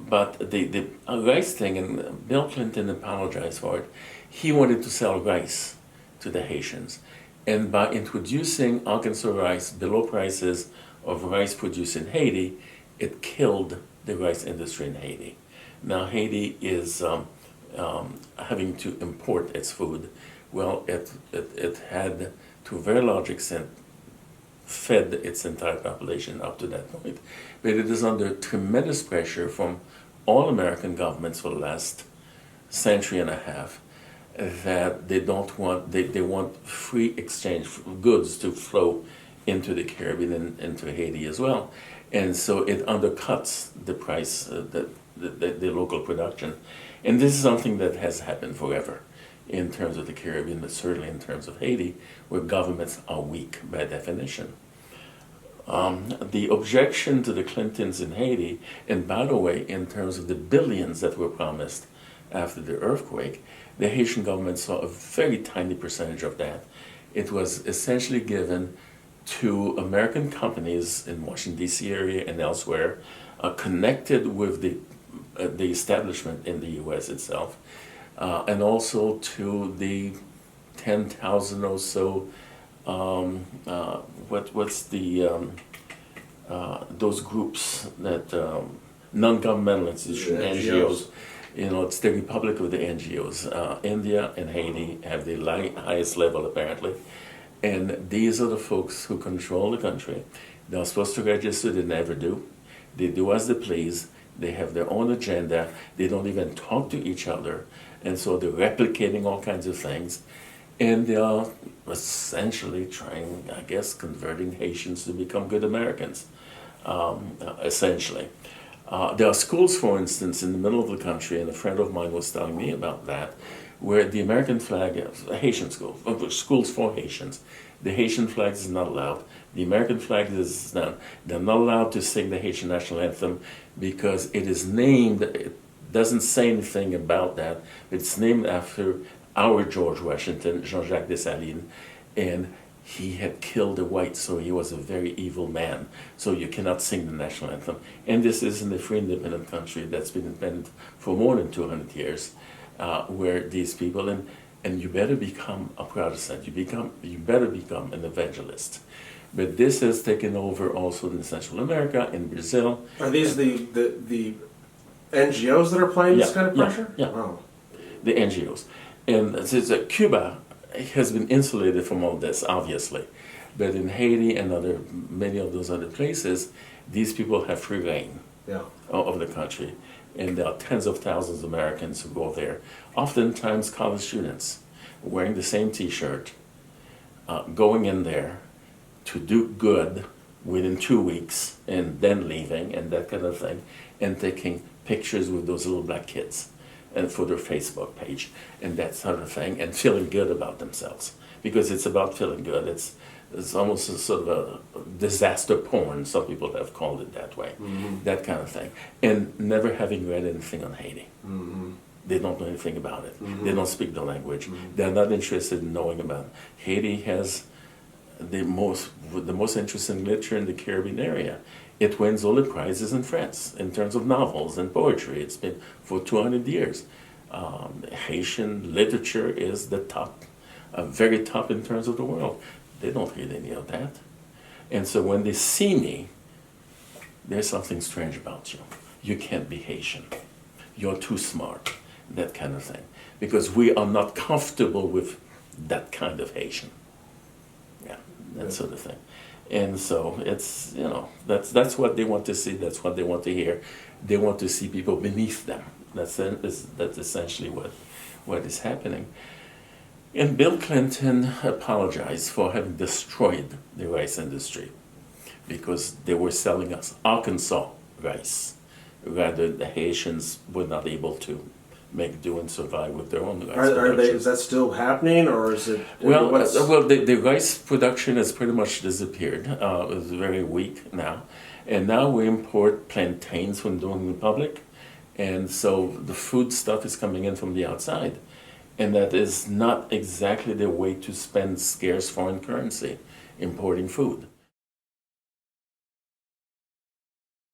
But the rice thing, and Bill Clinton apologized for it, he wanted to sell rice to the Haitians. And by introducing Arkansas rice below prices of rice produced in Haiti, it killed the rice industry in Haiti. Now Haiti is having to import its food. Well, it had, to a very large extent, fed its entire population up to that point. But it is under tremendous pressure from all American governments for the last century and a half that they don't want, they want free exchange goods to flow into the Caribbean and into Haiti as well. And so it undercuts the price, the local production. And this is something that has happened forever in terms of the Caribbean, but certainly in terms of Haiti, where governments are weak by definition. The objection to the Clintons in Haiti, and by the way, in terms of the billions that were promised after the earthquake, the Haitian government saw a very tiny percentage of that. It was essentially given to American companies in Washington, D.C. area and elsewhere, connected with the establishment in the U.S. itself, and also to the 10,000 or so, what's the, those groups that, non-governmental institutions, NGOs. You know, it's the Republic of the NGOs. India and Haiti have the highest level, apparently. And these are the folks who control the country. They're supposed to register, they never do. They do as they please. They have their own agenda. They don't even talk to each other. And so they're replicating all kinds of things. And they are essentially trying, I guess, converting Haitians to become good Americans, essentially. There are schools, for instance, in the middle of the country, and a friend of mine was telling me about that, where the American flag, a Haitian school, schools for Haitians, the Haitian flag is not allowed. The American flag is not. They're not allowed to sing the Haitian national anthem because it is named, it doesn't say anything about that. It's named after our George Washington, Jean-Jacques Dessalines, and he had killed a white, so he was a very evil man. So you cannot sing the national anthem. And this is in a free independent country that's been independent for more than 200 years, where these people, and you better become a Protestant, you better become an evangelist. But this has taken over also in Central America, in Brazil. Are these the NGOs that are applying this kind of pressure? Yeah. Oh. The NGOs. And since Cuba has been insulated from all this, obviously. But in Haiti and many of those other places, these people have free reign of the country. And there are tens of thousands of Americans who go there, oftentimes college students, wearing the same T-shirt, going in there to do good within 2 weeks and then leaving and that kind of thing, and taking pictures with those little black kids and for their Facebook page and that sort of thing, and feeling good about themselves, because it's about feeling good. It's almost a sort of a disaster porn, some people have called it that way, that kind of thing, and never having read anything on Haiti. They don't know anything about it. They don't speak the language. They're not interested in knowing about it. Haiti has the most interesting literature in the Caribbean area. It wins all the prizes in France in terms of novels and poetry. It's been for 200 years. Haitian literature is the top, very top in terms of the world. They don't read any of that. And so when they see me, there's something strange about you. You can't be Haitian. You're too smart, that kind of thing. Because we are not comfortable with that kind of Haitian. Yeah, that sort of thing. And so it's, you know, that's what they want to see, that's what they want to hear. They want to see people beneath them. That's essentially what is happening. And Bill Clinton apologized for having destroyed the rice industry because they were selling us Arkansas rice. Rather, the Haitians were not able to make do and survive with their own rice production. Is that still happening, or is it? Well, the rice production has pretty much disappeared. It's very weak now. And now we import plantains from the Dominican Republic. And so the food stuff is coming in from the outside. And that is not exactly the way to spend scarce foreign currency, importing food.